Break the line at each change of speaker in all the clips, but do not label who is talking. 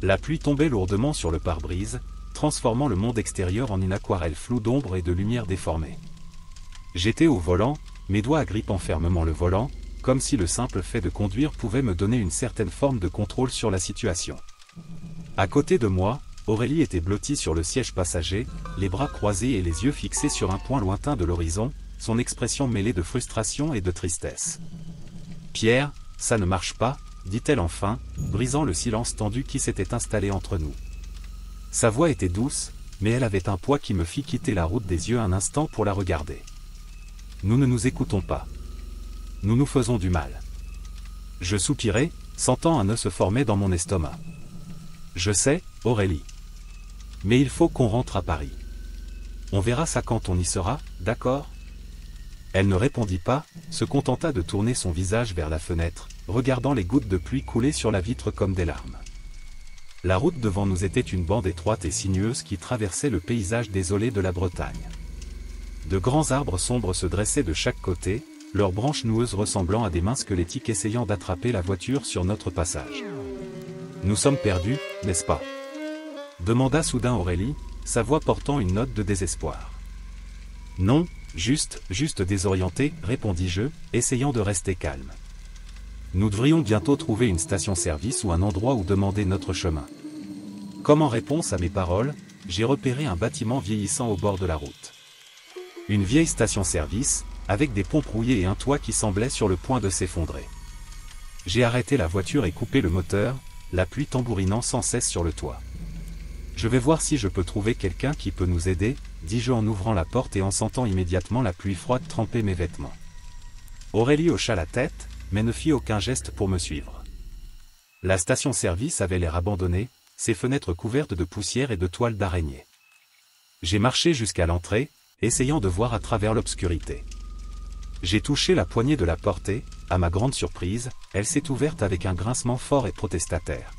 La pluie tombait lourdement sur le pare-brise, transformant le monde extérieur en une aquarelle floue d'ombre et de lumière déformée. J'étais au volant, mes doigts agrippant fermement le volant, comme si le simple fait de conduire pouvait me donner une certaine forme de contrôle sur la situation. À côté de moi, Aurélie était blottie sur le siège passager, les bras croisés et les yeux fixés sur un point lointain de l'horizon, son expression mêlée de frustration et de tristesse. « Pierre, ça ne marche pas », dit-elle enfin, brisant le silence tendu qui s'était installé entre nous. Sa voix était douce, mais elle avait un poids qui me fit quitter la route des yeux un instant pour la regarder. Nous ne nous écoutons pas. Nous nous faisons du mal. Je soupirai, sentant un nœud se former dans mon estomac. Je sais, Aurélie. Mais il faut qu'on rentre à Paris. On verra ça quand on y sera, d'accord ? Elle ne répondit pas, se contenta de tourner son visage vers la fenêtre, regardant les gouttes de pluie couler sur la vitre comme des larmes. La route devant nous était une bande étroite et sinueuse qui traversait le paysage désolé de la Bretagne. De grands arbres sombres se dressaient de chaque côté, leurs branches noueuses ressemblant à des mains squelettiques essayant d'attraper la voiture sur notre passage. « Nous sommes perdus, n'est-ce pas ?» demanda soudain Aurélie, sa voix portant une note de désespoir. « Non, juste désorienté, répondis-je, essayant de rester calme. Nous devrions bientôt trouver une station-service ou un endroit où demander notre chemin. » Comme en réponse à mes paroles, j'ai repéré un bâtiment vieillissant au bord de la route. Une vieille station-service, avec des pompes rouillées et un toit qui semblait sur le point de s'effondrer. J'ai arrêté la voiture et coupé le moteur, la pluie tambourinant sans cesse sur le toit. « Je vais voir si je peux trouver quelqu'un qui peut nous aider, » dis-je en ouvrant la porte et en sentant immédiatement la pluie froide tremper mes vêtements. Aurélie hocha la tête, mais ne fit aucun geste pour me suivre. La station-service avait l'air abandonnée, ses fenêtres couvertes de poussière et de toiles d'araignée. J'ai marché jusqu'à l'entrée, essayant de voir à travers l'obscurité. J'ai touché la poignée de la porte et, à ma grande surprise, elle s'est ouverte avec un grincement fort et protestataire.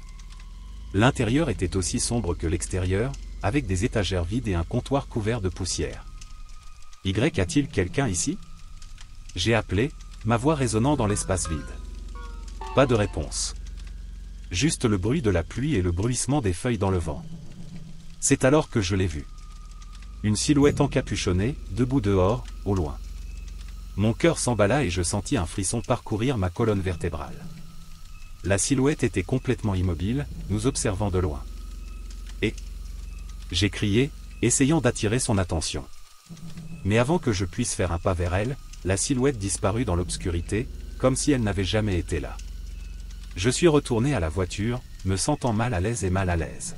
L'intérieur était aussi sombre que l'extérieur, avec des étagères vides et un comptoir couvert de poussière. « Y a-t-il quelqu'un ici ?» J'ai appelé, ma voix résonnant dans l'espace vide. Pas de réponse. Juste le bruit de la pluie et le bruissement des feuilles dans le vent. C'est alors que je l'ai vu. Une silhouette encapuchonnée, debout dehors, au loin. Mon cœur s'emballa et je sentis un frisson parcourir ma colonne vertébrale. La silhouette était complètement immobile, nous observant de loin. Et j'ai crié, essayant d'attirer son attention. Mais avant que je puisse faire un pas vers elle, la silhouette disparut dans l'obscurité, comme si elle n'avait jamais été là. Je suis retourné à la voiture, me sentant mal à l'aise et mal à l'aise.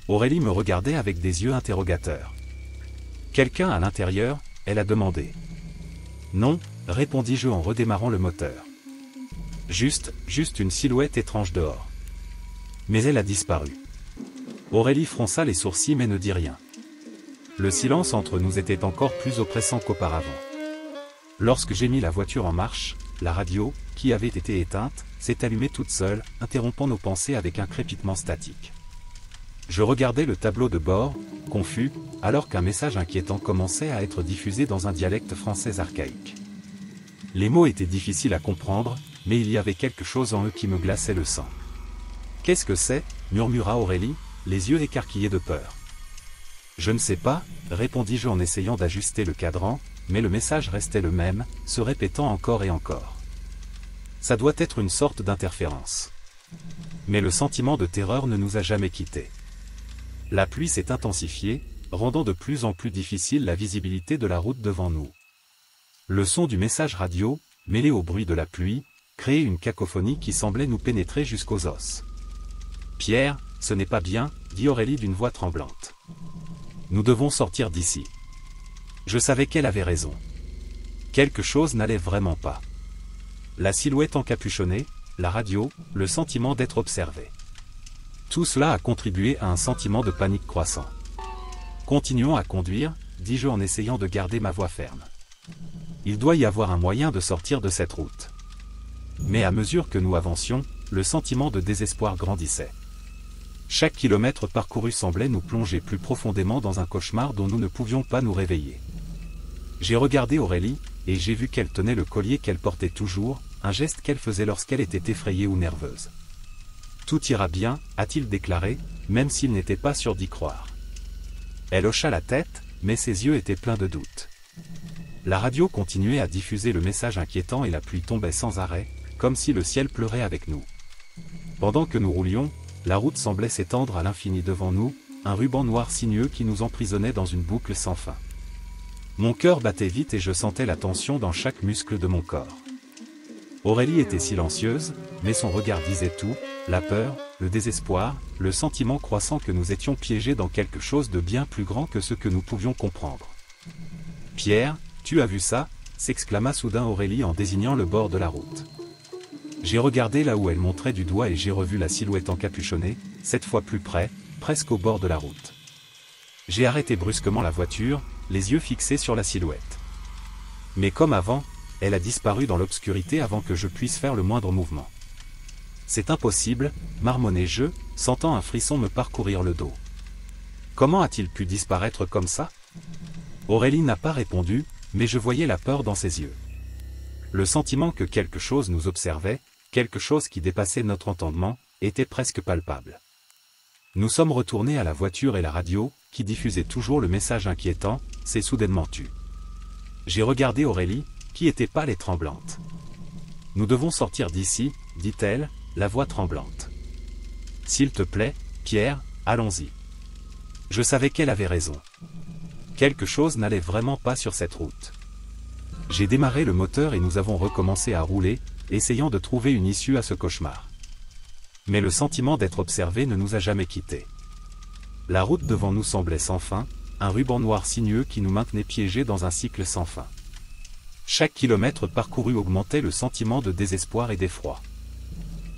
Aurélie me regardait avec des yeux interrogateurs. « Quelqu'un à l'intérieur ?» elle a demandé. « Non », répondis-je en redémarrant le moteur. Juste une silhouette étrange dehors. Mais elle a disparu. Aurélie fronça les sourcils mais ne dit rien. Le silence entre nous était encore plus oppressant qu'auparavant. Lorsque j'ai mis la voiture en marche, la radio, qui avait été éteinte, s'est allumée toute seule, interrompant nos pensées avec un crépitement statique. Je regardais le tableau de bord, confus, alors qu'un message inquiétant commençait à être diffusé dans un dialecte français archaïque. Les mots étaient difficiles à comprendre, mais il y avait quelque chose en eux qui me glaçait le sang. « Qu'est-ce que c'est » murmura Aurélie, les yeux écarquillés de peur. « Je ne sais pas » répondis-je en essayant d'ajuster le cadran, mais le message restait le même, se répétant encore et encore. Ça doit être une sorte d'interférence. Mais le sentiment de terreur ne nous a jamais quittés. La pluie s'est intensifiée, rendant de plus en plus difficile la visibilité de la route devant nous. Le son du message radio, mêlé au bruit de la pluie, créait une cacophonie qui semblait nous pénétrer jusqu'aux os. « Pierre, ce n'est pas bien, » dit Aurélie d'une voix tremblante. « Nous devons sortir d'ici. » Je savais qu'elle avait raison. Quelque chose n'allait vraiment pas. La silhouette encapuchonnée, la radio, le sentiment d'être observé. Tout cela a contribué à un sentiment de panique croissant. « Continuons à conduire, » dis-je en essayant de garder ma voix ferme. Il doit y avoir un moyen de sortir de cette route. Mais à mesure que nous avancions, le sentiment de désespoir grandissait. Chaque kilomètre parcouru semblait nous plonger plus profondément dans un cauchemar dont nous ne pouvions pas nous réveiller. J'ai regardé Aurélie, et j'ai vu qu'elle tenait le collier qu'elle portait toujours, un geste qu'elle faisait lorsqu'elle était effrayée ou nerveuse. Tout ira bien, a-t-il déclaré, même s'il n'était pas sûr d'y croire. Elle hocha la tête, mais ses yeux étaient pleins de doute. La radio continuait à diffuser le message inquiétant et la pluie tombait sans arrêt, comme si le ciel pleurait avec nous. Pendant que nous roulions, la route semblait s'étendre à l'infini devant nous, un ruban noir sinueux qui nous emprisonnait dans une boucle sans fin. Mon cœur battait vite et je sentais la tension dans chaque muscle de mon corps. Aurélie était silencieuse, mais son regard disait tout, la peur, le désespoir, le sentiment croissant que nous étions piégés dans quelque chose de bien plus grand que ce que nous pouvions comprendre. « Pierre, tu as vu ça ?» s'exclama soudain Aurélie en désignant le bord de la route. J'ai regardé là où elle montrait du doigt et j'ai revu la silhouette encapuchonnée, cette fois plus près, presque au bord de la route. J'ai arrêté brusquement la voiture, les yeux fixés sur la silhouette. Mais comme avant, elle a disparu dans l'obscurité avant que je puisse faire le moindre mouvement. C'est impossible, marmonnai-je, sentant un frisson me parcourir le dos. Comment a-t-il pu disparaître comme ça? Aurélie n'a pas répondu, mais je voyais la peur dans ses yeux. Le sentiment que quelque chose nous observait, quelque chose qui dépassait notre entendement, était presque palpable. Nous sommes retournés à la voiture et la radio, qui diffusait toujours le message inquiétant, « C'est soudainement tu ». J'ai regardé Aurélie, qui était pâle et tremblante. « Nous devons sortir d'ici, » dit-elle, la voix tremblante. « S'il te plaît, Pierre, allons-y. » Je savais qu'elle avait raison. Quelque chose n'allait vraiment pas sur cette route. J'ai démarré le moteur et nous avons recommencé à rouler, essayant de trouver une issue à ce cauchemar. Mais le sentiment d'être observé ne nous a jamais quittés. La route devant nous semblait sans fin, un ruban noir sinueux qui nous maintenait piégés dans un cycle sans fin. Chaque kilomètre parcouru augmentait le sentiment de désespoir et d'effroi.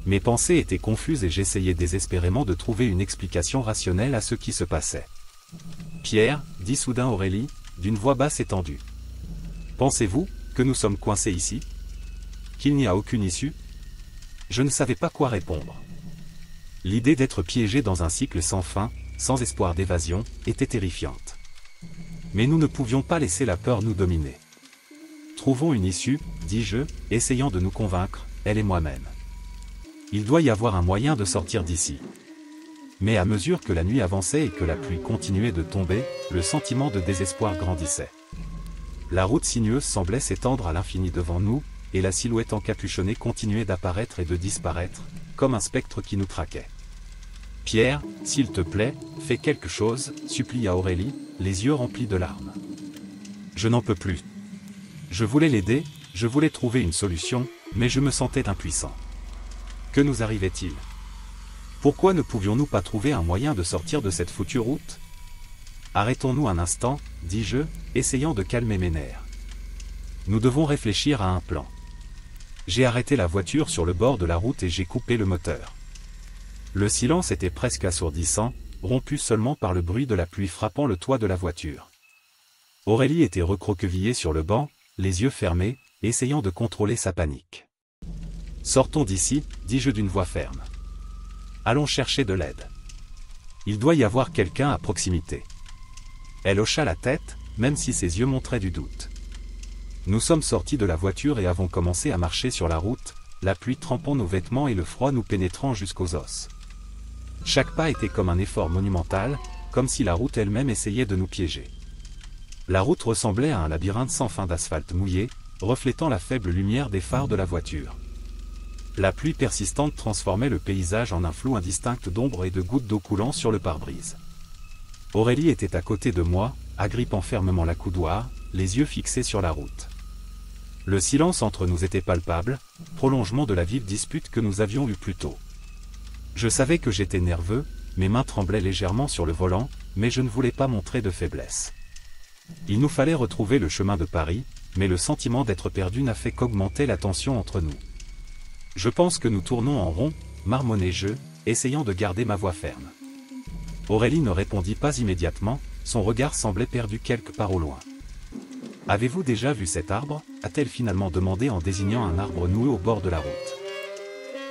Mes pensées étaient confuses et j'essayais désespérément de trouver une explication rationnelle à ce qui se passait. « Pierre, » dit soudain Aurélie, d'une voix basse et tendue. « Pensez-vous que nous sommes coincés ici? Qu'il n'y a aucune issue ?» Je ne savais pas quoi répondre. L'idée d'être piégé dans un cycle sans fin, sans espoir d'évasion, était terrifiante. Mais nous ne pouvions pas laisser la peur nous dominer. « Trouvons une issue, » dis-je, essayant de nous convaincre, elle et moi-même. Il doit y avoir un moyen de sortir d'ici. Mais à mesure que la nuit avançait et que la pluie continuait de tomber, le sentiment de désespoir grandissait. La route sinueuse semblait s'étendre à l'infini devant nous, et la silhouette encapuchonnée continuait d'apparaître et de disparaître, comme un spectre qui nous traquait. « Pierre, s'il te plaît, fais quelque chose, » supplia Aurélie, les yeux remplis de larmes. « Je n'en peux plus. » Je voulais l'aider, je voulais trouver une solution, mais je me sentais impuissant. Que nous arrivait-il? Pourquoi ne pouvions-nous pas trouver un moyen de sortir de cette foutue route? Arrêtons-nous un instant, dis-je, essayant de calmer mes nerfs. Nous devons réfléchir à un plan. J'ai arrêté la voiture sur le bord de la route et j'ai coupé le moteur. Le silence était presque assourdissant, rompu seulement par le bruit de la pluie frappant le toit de la voiture. Aurélie était recroquevillée sur le banc, les yeux fermés, essayant de contrôler sa panique. « Sortons d'ici, » dis-je d'une voix ferme. « Allons chercher de l'aide. Il doit y avoir quelqu'un à proximité. » Elle hocha la tête, même si ses yeux montraient du doute. Nous sommes sortis de la voiture et avons commencé à marcher sur la route, la pluie trempant nos vêtements et le froid nous pénétrant jusqu'aux os. Chaque pas était comme un effort monumental, comme si la route elle-même essayait de nous piéger. La route ressemblait à un labyrinthe sans fin d'asphalte mouillé, reflétant la faible lumière des phares de la voiture. La pluie persistante transformait le paysage en un flou indistinct d'ombre et de gouttes d'eau coulant sur le pare-brise. Aurélie était à côté de moi, agrippant fermement la coudoir, les yeux fixés sur la route. Le silence entre nous était palpable, prolongement de la vive dispute que nous avions eue plus tôt. Je savais que j'étais nerveux, mes mains tremblaient légèrement sur le volant, mais je ne voulais pas montrer de faiblesse. Il nous fallait retrouver le chemin de Paris, mais le sentiment d'être perdu n'a fait qu'augmenter la tension entre nous. Je pense que nous tournons en rond, marmonnai-je, essayant de garder ma voix ferme. Aurélie ne répondit pas immédiatement, son regard semblait perdu quelque part au loin. « Avez-vous déjà vu cet arbre ?» a-t-elle finalement demandé en désignant un arbre noueux au bord de la route.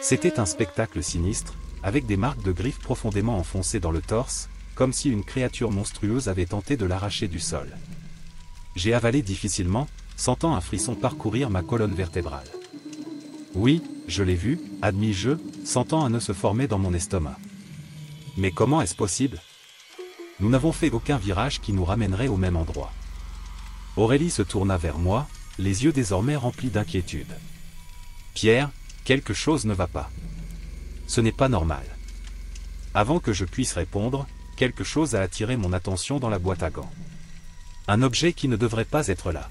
C'était un spectacle sinistre, avec des marques de griffes profondément enfoncées dans le torse, comme si une créature monstrueuse avait tenté de l'arracher du sol. J'ai avalé difficilement, sentant un frisson parcourir ma colonne vertébrale. « Oui, je l'ai vu, admis-je, sentant un nœud se former dans mon estomac. Mais comment est-ce possible? Nous n'avons fait aucun virage qui nous ramènerait au même endroit. Aurélie se tourna vers moi, les yeux désormais remplis d'inquiétude. Pierre, quelque chose ne va pas. Ce n'est pas normal. Avant que je puisse répondre, quelque chose a attiré mon attention dans la boîte à gants. Un objet qui ne devrait pas être là.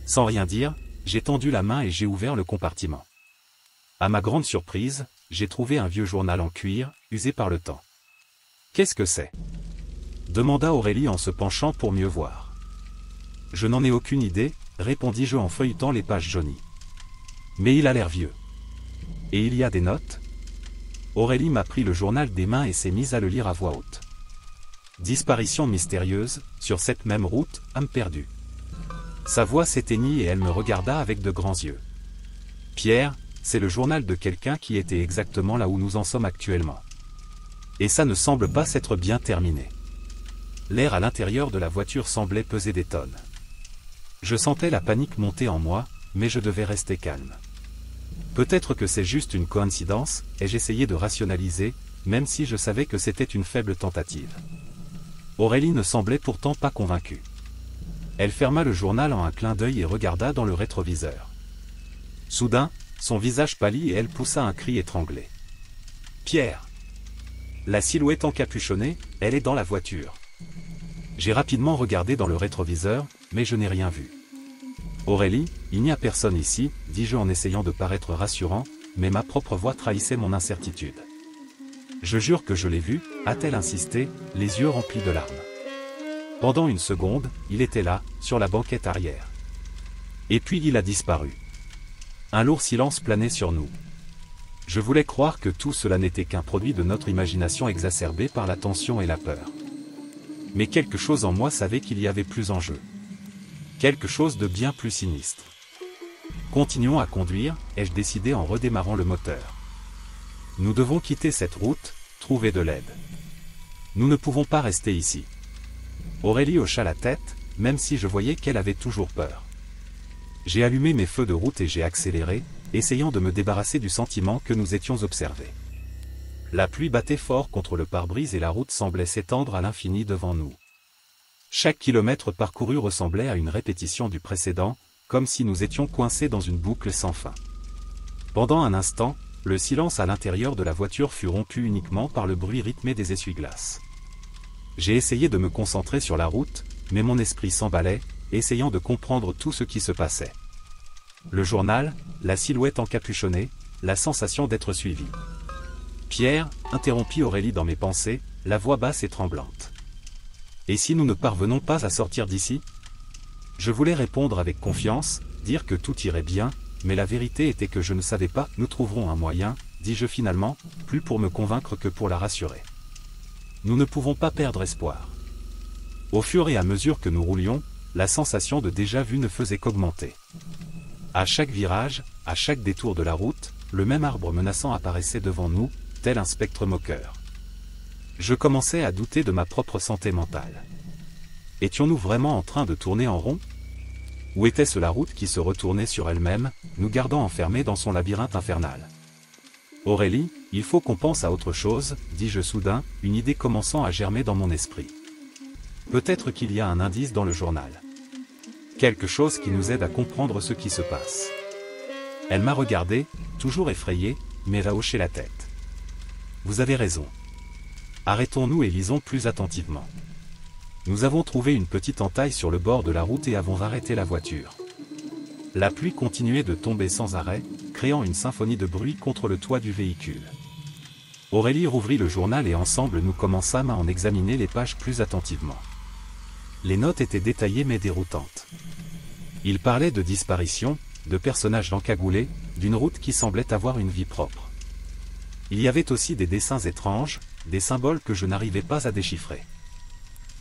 Sans rien dire, j'ai tendu la main et j'ai ouvert le compartiment. À ma grande surprise, j'ai trouvé un vieux journal en cuir, usé par le temps. Qu'est-ce que c'est? Demanda Aurélie en se penchant pour mieux voir. Je n'en ai aucune idée, répondis-je en feuilletant les pages jaunies. Mais il a l'air vieux. Et il y a des notes? Aurélie m'a pris le journal des mains et s'est mise à le lire à voix haute. Disparition mystérieuse, sur cette même route, âme perdue. Sa voix s'éteignit et elle me regarda avec de grands yeux. Pierre, c'est le journal de quelqu'un qui était exactement là où nous en sommes actuellement. Et ça ne semble pas s'être bien terminé. L'air à l'intérieur de la voiture semblait peser des tonnes. Je sentais la panique monter en moi, mais je devais rester calme. Peut-être que c'est juste une coïncidence, et j'essayais de rationaliser, même si je savais que c'était une faible tentative. Aurélie ne semblait pourtant pas convaincue. Elle ferma le journal en un clin d'œil et regarda dans le rétroviseur. Soudain, son visage pâlit et elle poussa un cri étranglé. Pierre! La silhouette encapuchonnée, elle est dans la voiture. J'ai rapidement regardé dans le rétroviseur, mais je n'ai rien vu. Aurélie, il n'y a personne ici, dis-je en essayant de paraître rassurant, mais ma propre voix trahissait mon incertitude. Je jure que je l'ai vu, a-t-elle insisté, les yeux remplis de larmes. Pendant une seconde, il était là, sur la banquette arrière. Et puis il a disparu. Un lourd silence planait sur nous. Je voulais croire que tout cela n'était qu'un produit de notre imagination exacerbée par la tension et la peur. Mais quelque chose en moi savait qu'il y avait plus en jeu. Quelque chose de bien plus sinistre. Continuons à conduire, ai-je décidé en redémarrant le moteur. Nous devons quitter cette route, trouver de l'aide. Nous ne pouvons pas rester ici. Aurélie hocha la tête, même si je voyais qu'elle avait toujours peur. J'ai allumé mes feux de route et j'ai accéléré, essayant de me débarrasser du sentiment que nous étions observés. La pluie battait fort contre le pare-brise et la route semblait s'étendre à l'infini devant nous. Chaque kilomètre parcouru ressemblait à une répétition du précédent, comme si nous étions coincés dans une boucle sans fin. Pendant un instant, le silence à l'intérieur de la voiture fut rompu uniquement par le bruit rythmé des essuie-glaces. J'ai essayé de me concentrer sur la route, mais mon esprit s'emballait, essayant de comprendre tout ce qui se passait. Le journal, la silhouette encapuchonnée, la sensation d'être suivi. Pierre, interrompit Aurélie dans mes pensées, la voix basse et tremblante. Et si nous ne parvenons pas à sortir d'ici? Je voulais répondre avec confiance, dire que tout irait bien, mais la vérité était que je ne savais pas. Nous trouverons un moyen, dis-je finalement, plus pour me convaincre que pour la rassurer. Nous ne pouvons pas perdre espoir. Au fur et à mesure que nous roulions, la sensation de déjà-vu ne faisait qu'augmenter. À chaque virage, à chaque détour de la route, le même arbre menaçant apparaissait devant nous, tel un spectre moqueur. Je commençais à douter de ma propre santé mentale. Étions-nous vraiment en train de tourner en rond? Ou était-ce la route qui se retournait sur elle-même, nous gardant enfermés dans son labyrinthe infernal? Aurélie, il faut qu'on pense à autre chose, dis-je soudain, une idée commençant à germer dans mon esprit. Peut-être qu'il y a un indice dans le journal. Quelque chose qui nous aide à comprendre ce qui se passe. Elle m'a regardé, toujours effrayée, mais a hoché la tête. Vous avez raison. Arrêtons-nous et lisons plus attentivement. Nous avons trouvé une petite entaille sur le bord de la route et avons arrêté la voiture. La pluie continuait de tomber sans arrêt, créant une symphonie de bruit contre le toit du véhicule. Aurélie rouvrit le journal et ensemble nous commençâmes à en examiner les pages plus attentivement. Les notes étaient détaillées mais déroutantes. Il parlait de disparition, de personnages encagoulés, d'une route qui semblait avoir une vie propre. Il y avait aussi des dessins étranges, des symboles que je n'arrivais pas à déchiffrer.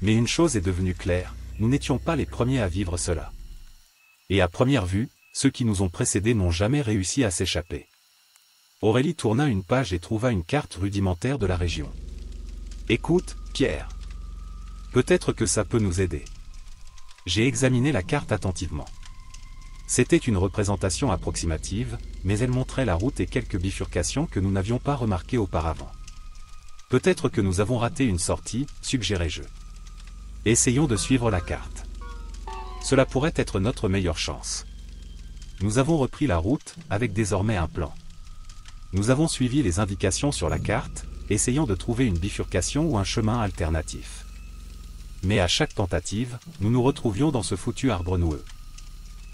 Mais une chose est devenue claire, nous n'étions pas les premiers à vivre cela. Et à première vue, ceux qui nous ont précédés n'ont jamais réussi à s'échapper. Aurélie tourna une page et trouva une carte rudimentaire de la région. Écoute, Pierre. Peut-être que ça peut nous aider. J'ai examiné la carte attentivement. C'était une représentation approximative, mais elle montrait la route et quelques bifurcations que nous n'avions pas remarquées auparavant. Peut-être que nous avons raté une sortie, suggérai-je. Essayons de suivre la carte. Cela pourrait être notre meilleure chance. Nous avons repris la route, avec désormais un plan. Nous avons suivi les indications sur la carte, essayant de trouver une bifurcation ou un chemin alternatif. Mais à chaque tentative, nous nous retrouvions dans ce foutu arbre noueux.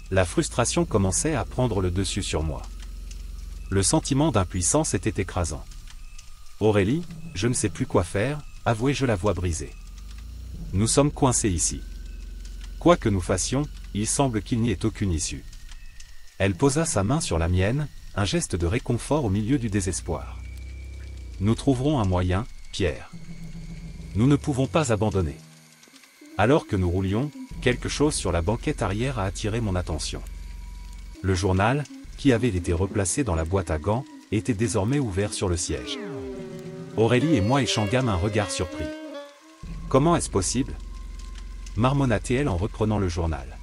La frustration commençait à prendre le dessus sur moi. Le sentiment d'impuissance était écrasant. Aurélie, je ne sais plus quoi faire, avouai-je la voix brisée. Nous sommes coincés ici. Quoi que nous fassions, il semble qu'il n'y ait aucune issue. Elle posa sa main sur la mienne, un geste de réconfort au milieu du désespoir. Nous trouverons un moyen, Pierre. Nous ne pouvons pas abandonner. Alors que nous roulions, quelque chose sur la banquette arrière a attiré mon attention. Le journal, qui avait été replacé dans la boîte à gants, était désormais ouvert sur le siège. Aurélie et moi échangâmes un regard surpris. Comment est-ce possible ? Marmonna-t-elle en reprenant le journal.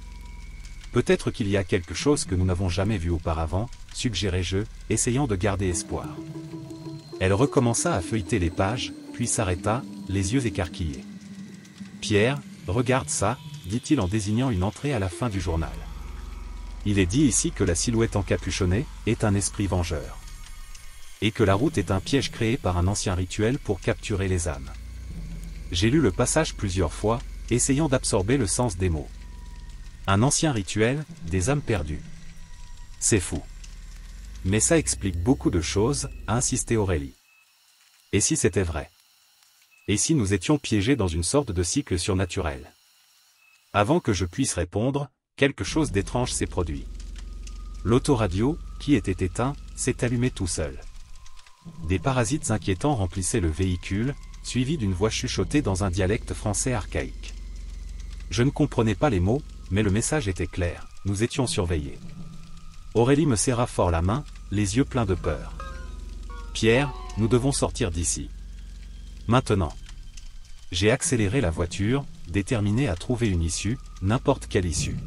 Peut-être qu'il y a quelque chose que nous n'avons jamais vu auparavant, suggérai-je, essayant de garder espoir. Elle recommença à feuilleter les pages, puis s'arrêta, les yeux écarquillés. Pierre, regarde ça, dit-il en désignant une entrée à la fin du journal. Il est dit ici que la silhouette encapuchonnée est un esprit vengeur. Et que la route est un piège créé par un ancien rituel pour capturer les âmes. J'ai lu le passage plusieurs fois, essayant d'absorber le sens des mots. Un ancien rituel, des âmes perdues. C'est fou. Mais ça explique beaucoup de choses, a insisté Aurélie. Et si c'était vrai? Et si nous étions piégés dans une sorte de cycle surnaturel? Avant que je puisse répondre, quelque chose d'étrange s'est produit. L'autoradio, qui était éteint, s'est allumé tout seul. Des parasites inquiétants remplissaient le véhicule, suivis d'une voix chuchotée dans un dialecte français archaïque. Je ne comprenais pas les mots, mais le message était clair, nous étions surveillés. Aurélie me serra fort la main, les yeux pleins de peur. Pierre, nous devons sortir d'ici. Maintenant. J'ai accéléré la voiture, déterminé à trouver une issue, n'importe quelle issue.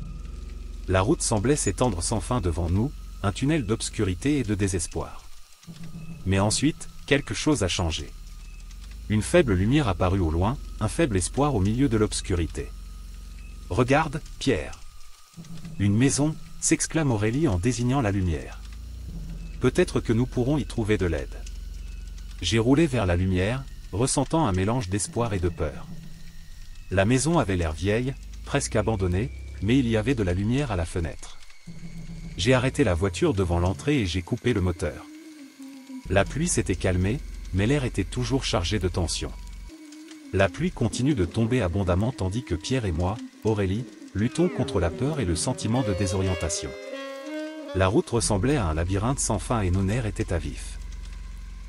La route semblait s'étendre sans fin devant nous, un tunnel d'obscurité et de désespoir. Mais ensuite, quelque chose a changé. Une faible lumière apparut au loin, un faible espoir au milieu de l'obscurité. « Regarde, Pierre !» Une maison, s'exclame Aurélie en désignant la lumière. Peut-être que nous pourrons y trouver de l'aide. J'ai roulé vers la lumière, ressentant un mélange d'espoir et de peur. La maison avait l'air vieille, presque abandonnée, mais il y avait de la lumière à la fenêtre. J'ai arrêté la voiture devant l'entrée et j'ai coupé le moteur. La pluie s'était calmée, mais l'air était toujours chargé de tension. La pluie continue de tomber abondamment tandis que Pierre et moi, Aurélie, luttons contre la peur et le sentiment de désorientation. La route ressemblait à un labyrinthe sans fin et nos nerfs étaient à vif.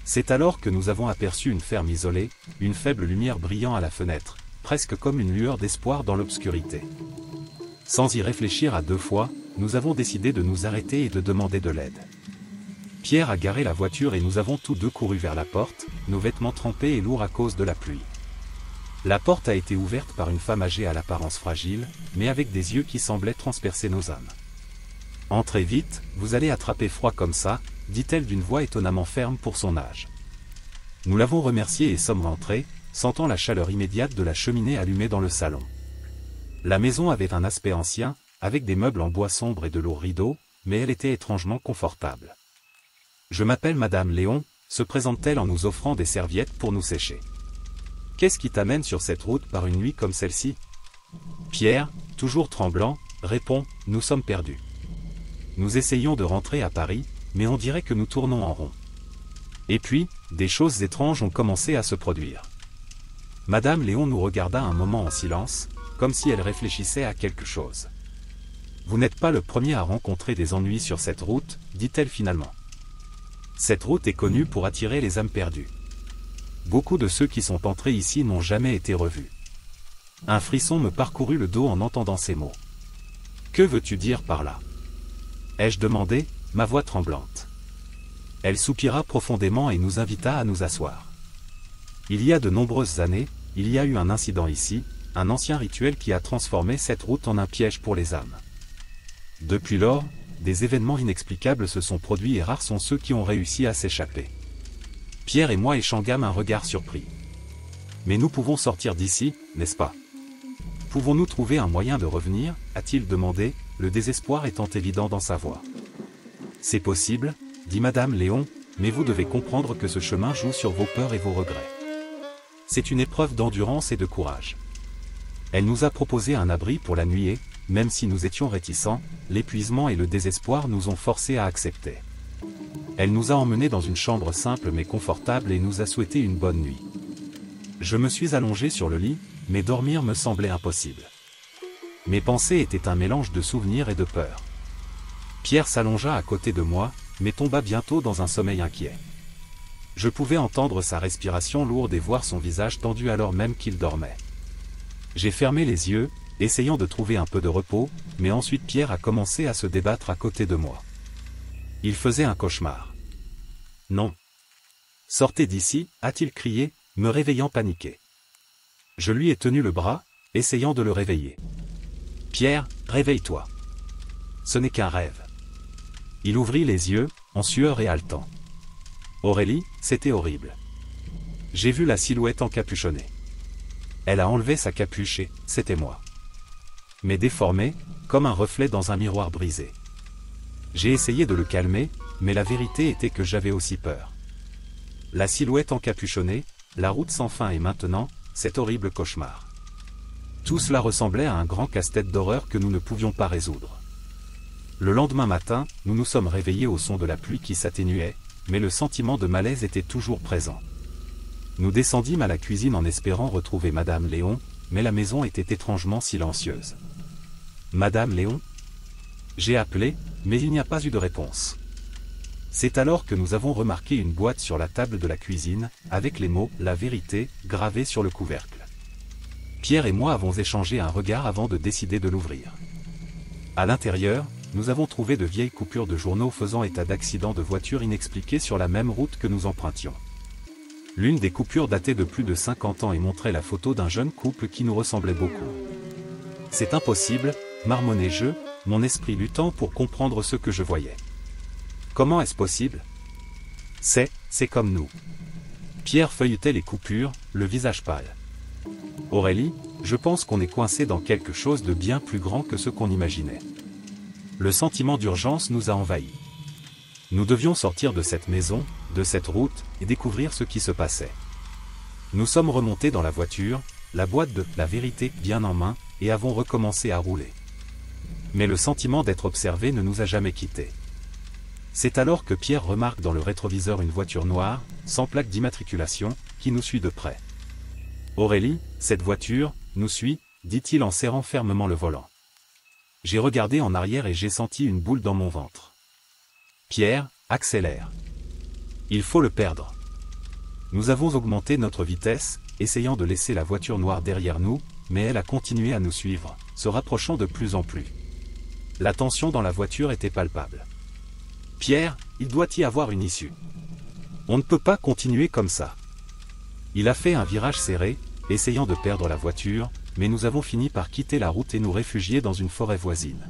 C'est alors que nous avons aperçu une ferme isolée, une faible lumière brillant à la fenêtre, presque comme une lueur d'espoir dans l'obscurité. Sans y réfléchir à deux fois, nous avons décidé de nous arrêter et de demander de l'aide. Pierre a garé la voiture et nous avons tous deux couru vers la porte, nos vêtements trempés et lourds à cause de la pluie. La porte a été ouverte par une femme âgée à l'apparence fragile, mais avec des yeux qui semblaient transpercer nos âmes. « Entrez vite, vous allez attraper froid comme ça », dit-elle d'une voix étonnamment ferme pour son âge. Nous l'avons remerciée et sommes rentrés, sentant la chaleur immédiate de la cheminée allumée dans le salon. La maison avait un aspect ancien, avec des meubles en bois sombre et de lourds rideaux, mais elle était étrangement confortable. « Je m'appelle Madame Léon », se présente-t-elle en nous offrant des serviettes pour nous sécher. « Qu'est-ce qui t'amène sur cette route par une nuit comme celle-ci » Pierre, toujours tremblant, répond « Nous sommes perdus. Nous essayons de rentrer à Paris, mais on dirait que nous tournons en rond. » Et puis, des choses étranges ont commencé à se produire. Madame Léon nous regarda un moment en silence, comme si elle réfléchissait à quelque chose. « Vous n'êtes pas le premier à rencontrer des ennuis sur cette route, dit-elle finalement. Cette route est connue pour attirer les âmes perdues. Beaucoup de ceux qui sont entrés ici n'ont jamais été revus. » Un frisson me parcourut le dos en entendant ces mots. « Que veux-tu dire par là ?» ai-je demandé, ma voix tremblante. Elle soupira profondément et nous invita à nous asseoir. Il y a de nombreuses années, il y a eu un incident ici, un ancien rituel qui a transformé cette route en un piège pour les âmes. Depuis lors, des événements inexplicables se sont produits et rares sont ceux qui ont réussi à s'échapper. Pierre et moi échangâmes un regard surpris. Mais nous pouvons sortir d'ici, n'est-ce pas? Pouvons-nous trouver un moyen de revenir, a-t-il demandé, le désespoir étant évident dans sa voix. C'est possible, dit Madame Léon, mais vous devez comprendre que ce chemin joue sur vos peurs et vos regrets. C'est une épreuve d'endurance et de courage. Elle nous a proposé un abri pour la nuit et, même si nous étions réticents, l'épuisement et le désespoir nous ont forcés à accepter. Elle nous a emmenés dans une chambre simple mais confortable et nous a souhaité une bonne nuit. Je me suis allongé sur le lit, mais dormir me semblait impossible. Mes pensées étaient un mélange de souvenirs et de peur. Pierre s'allongea à côté de moi, mais tomba bientôt dans un sommeil inquiet. Je pouvais entendre sa respiration lourde et voir son visage tendu alors même qu'il dormait. J'ai fermé les yeux, essayant de trouver un peu de repos, mais ensuite Pierre a commencé à se débattre à côté de moi. Il faisait un cauchemar. Non. Sortez d'ici, a-t-il crié, me réveillant paniqué. Je lui ai tenu le bras, essayant de le réveiller. Pierre, réveille-toi. Ce n'est qu'un rêve. Il ouvrit les yeux, en sueur et haletant. Aurélie, c'était horrible. J'ai vu la silhouette encapuchonnée. Elle a enlevé sa capuche et, c'était moi. Mais déformé, comme un reflet dans un miroir brisé. J'ai essayé de le calmer, mais la vérité était que j'avais aussi peur. La silhouette encapuchonnée, la route sans fin et maintenant, cet horrible cauchemar. Tout cela ressemblait à un grand casse-tête d'horreur que nous ne pouvions pas résoudre. Le lendemain matin, nous nous sommes réveillés au son de la pluie qui s'atténuait, mais le sentiment de malaise était toujours présent. Nous descendîmes à la cuisine en espérant retrouver Madame Léon, mais la maison était étrangement silencieuse. Madame Léon? J'ai appelé, mais il n'y a pas eu de réponse. C'est alors que nous avons remarqué une boîte sur la table de la cuisine, avec les mots « La vérité » gravés sur le couvercle. Pierre et moi avons échangé un regard avant de décider de l'ouvrir. À l'intérieur, nous avons trouvé de vieilles coupures de journaux faisant état d'accidents de voitures inexpliqués sur la même route que nous empruntions. L'une des coupures datait de plus de 50 ans et montrait la photo d'un jeune couple qui nous ressemblait beaucoup. C'est impossible, marmonnai-je, mon esprit luttant pour comprendre ce que je voyais. Comment est-ce possible? C'est comme nous. Pierre feuilletait les coupures, le visage pâle. Aurélie, je pense qu'on est coincé dans quelque chose de bien plus grand que ce qu'on imaginait. Le sentiment d'urgence nous a envahis. Nous devions sortir de cette maison, de cette route, et découvrir ce qui se passait. Nous sommes remontés dans la voiture, la boîte de « La vérité » bien en main, et avons recommencé à rouler. Mais le sentiment d'être observé ne nous a jamais quittés. C'est alors que Pierre remarque dans le rétroviseur une voiture noire, sans plaque d'immatriculation, qui nous suit de près. Aurélie, cette voiture, nous suit, dit-il en serrant fermement le volant. J'ai regardé en arrière et j'ai senti une boule dans mon ventre. Pierre, accélère. Il faut le perdre. Nous avons augmenté notre vitesse, essayant de laisser la voiture noire derrière nous, mais elle a continué à nous suivre, se rapprochant de plus en plus. La tension dans la voiture était palpable. Pierre, il doit y avoir une issue. On ne peut pas continuer comme ça. Il a fait un virage serré, essayant de perdre la voiture, mais nous avons fini par quitter la route et nous réfugier dans une forêt voisine.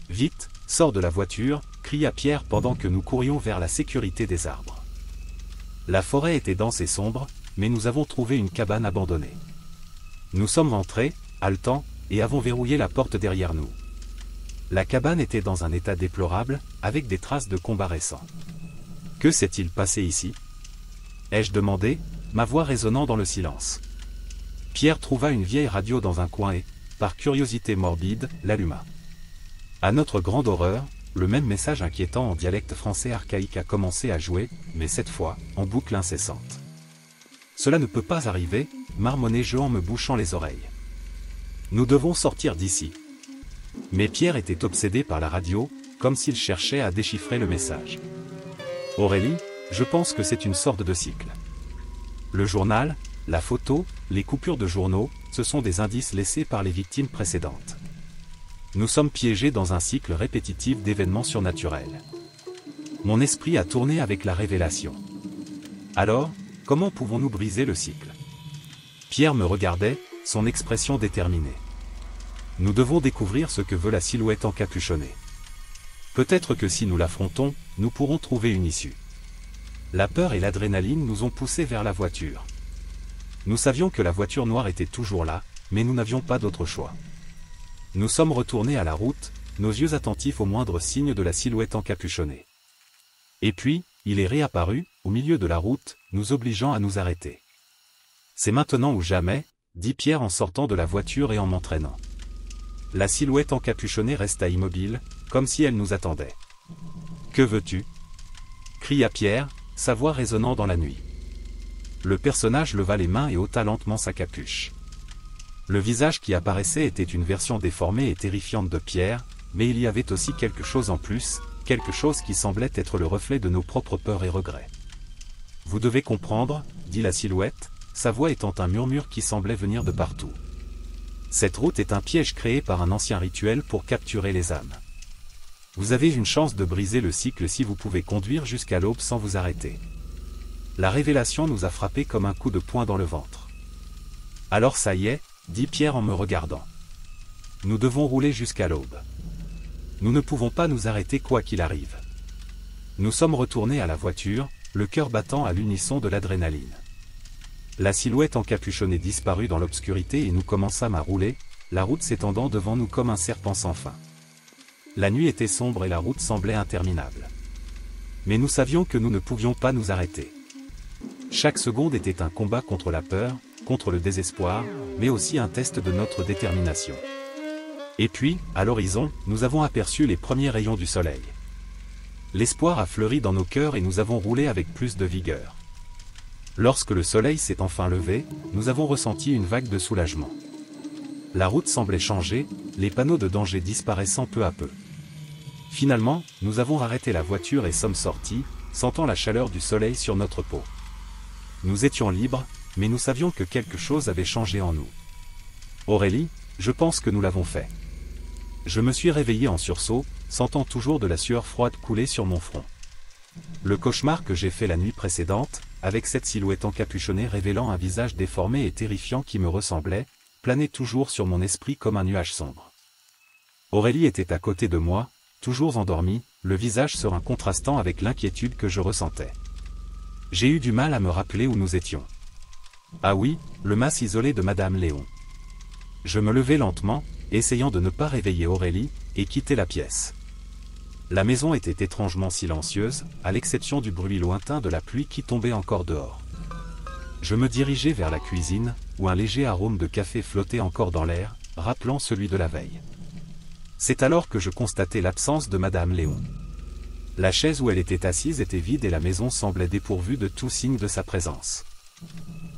Vite, sors de la voiture, cria Pierre pendant que nous courions vers la sécurité des arbres. La forêt était dense et sombre, mais nous avons trouvé une cabane abandonnée. Nous sommes entrés, haletants, et avons verrouillé la porte derrière nous. La cabane était dans un état déplorable, avec des traces de combat récents. Que s'est-il passé ici? Ai-je demandé, ma voix résonnant dans le silence. Pierre trouva une vieille radio dans un coin et, par curiosité morbide, l'alluma. À notre grande horreur, le même message inquiétant en dialecte français archaïque a commencé à jouer, mais cette fois, en boucle incessante. Cela ne peut pas arriver, marmonnai-je en me bouchant les oreilles. Nous devons sortir d'ici. Mais Pierre était obsédé par la radio, comme s'il cherchait à déchiffrer le message. Aurélie, je pense que c'est une sorte de cycle. Le journal, la photo, les coupures de journaux, ce sont des indices laissés par les victimes précédentes. Nous sommes piégés dans un cycle répétitif d'événements surnaturels. Mon esprit a tourné avec la révélation. Alors, comment pouvons-nous briser le cycle? Pierre me regardait, son expression déterminée. Nous devons découvrir ce que veut la silhouette encapuchonnée. Peut-être que si nous l'affrontons, nous pourrons trouver une issue. La peur et l'adrénaline nous ont poussés vers la voiture. Nous savions que la voiture noire était toujours là, mais nous n'avions pas d'autre choix. Nous sommes retournés à la route, nos yeux attentifs au moindre signe de la silhouette encapuchonnée. Et puis, il est réapparu, au milieu de la route, nous obligeant à nous arrêter. « C'est maintenant ou jamais », dit Pierre en sortant de la voiture et en m'entraînant. La silhouette encapuchonnée resta immobile, comme si elle nous attendait. « Que veux-tu » cria Pierre, sa voix résonnant dans la nuit. Le personnage leva les mains et ôta lentement sa capuche. Le visage qui apparaissait était une version déformée et terrifiante de Pierre, mais il y avait aussi quelque chose en plus, quelque chose qui semblait être le reflet de nos propres peurs et regrets. « Vous devez comprendre, » dit la silhouette, sa voix étant un murmure qui semblait venir de partout. Cette route est un piège créé par un ancien rituel pour capturer les âmes. Vous avez une chance de briser le cycle si vous pouvez conduire jusqu'à l'aube sans vous arrêter. La révélation nous a frappés comme un coup de poing dans le ventre. Alors ça y est, dit Pierre en me regardant. Nous devons rouler jusqu'à l'aube. Nous ne pouvons pas nous arrêter quoi qu'il arrive. Nous sommes retournés à la voiture, le cœur battant à l'unisson de l'adrénaline. La silhouette encapuchonnée disparut dans l'obscurité et nous commençâmes à rouler, la route s'étendant devant nous comme un serpent sans fin. La nuit était sombre et la route semblait interminable. Mais nous savions que nous ne pouvions pas nous arrêter. Chaque seconde était un combat contre la peur, contre le désespoir, mais aussi un test de notre détermination. Et puis, à l'horizon, nous avons aperçu les premiers rayons du soleil. L'espoir a fleuri dans nos cœurs et nous avons roulé avec plus de vigueur. Lorsque le soleil s'est enfin levé, nous avons ressenti une vague de soulagement. La route semblait changer, les panneaux de danger disparaissant peu à peu. Finalement, nous avons arrêté la voiture et sommes sortis, sentant la chaleur du soleil sur notre peau. Nous étions libres, mais nous savions que quelque chose avait changé en nous. Aurélie, je pense que nous l'avons fait. Je me suis réveillé en sursaut, sentant toujours de la sueur froide couler sur mon front. Le cauchemar que j'ai fait la nuit précédente, avec cette silhouette encapuchonnée révélant un visage déformé et terrifiant qui me ressemblait, planait toujours sur mon esprit comme un nuage sombre. Aurélie était à côté de moi, toujours endormie, le visage serein contrastant avec l'inquiétude que je ressentais. J'ai eu du mal à me rappeler où nous étions. Ah oui, le mas isolé de Madame Léon. Je me levai lentement, essayant de ne pas réveiller Aurélie, et quittai la pièce. La maison était étrangement silencieuse, à l'exception du bruit lointain de la pluie qui tombait encore dehors. Je me dirigeai vers la cuisine, où un léger arôme de café flottait encore dans l'air, rappelant celui de la veille. C'est alors que je constatai l'absence de Madame Léon. La chaise où elle était assise était vide et la maison semblait dépourvue de tout signe de sa présence.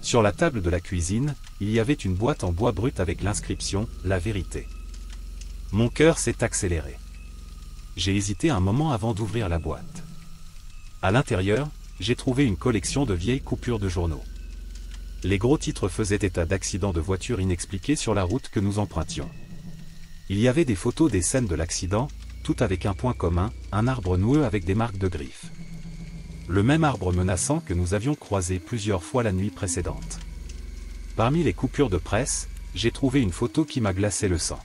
Sur la table de la cuisine, il y avait une boîte en bois brut avec l'inscription « La vérité ». Mon cœur s'est accéléré. J'ai hésité un moment avant d'ouvrir la boîte. À l'intérieur, j'ai trouvé une collection de vieilles coupures de journaux. Les gros titres faisaient état d'accidents de voitures inexpliqués sur la route que nous empruntions. Il y avait des photos des scènes de l'accident, tout avec un point commun, un arbre noueux avec des marques de griffes. Le même arbre menaçant que nous avions croisé plusieurs fois la nuit précédente. Parmi les coupures de presse, j'ai trouvé une photo qui m'a glacé le sang.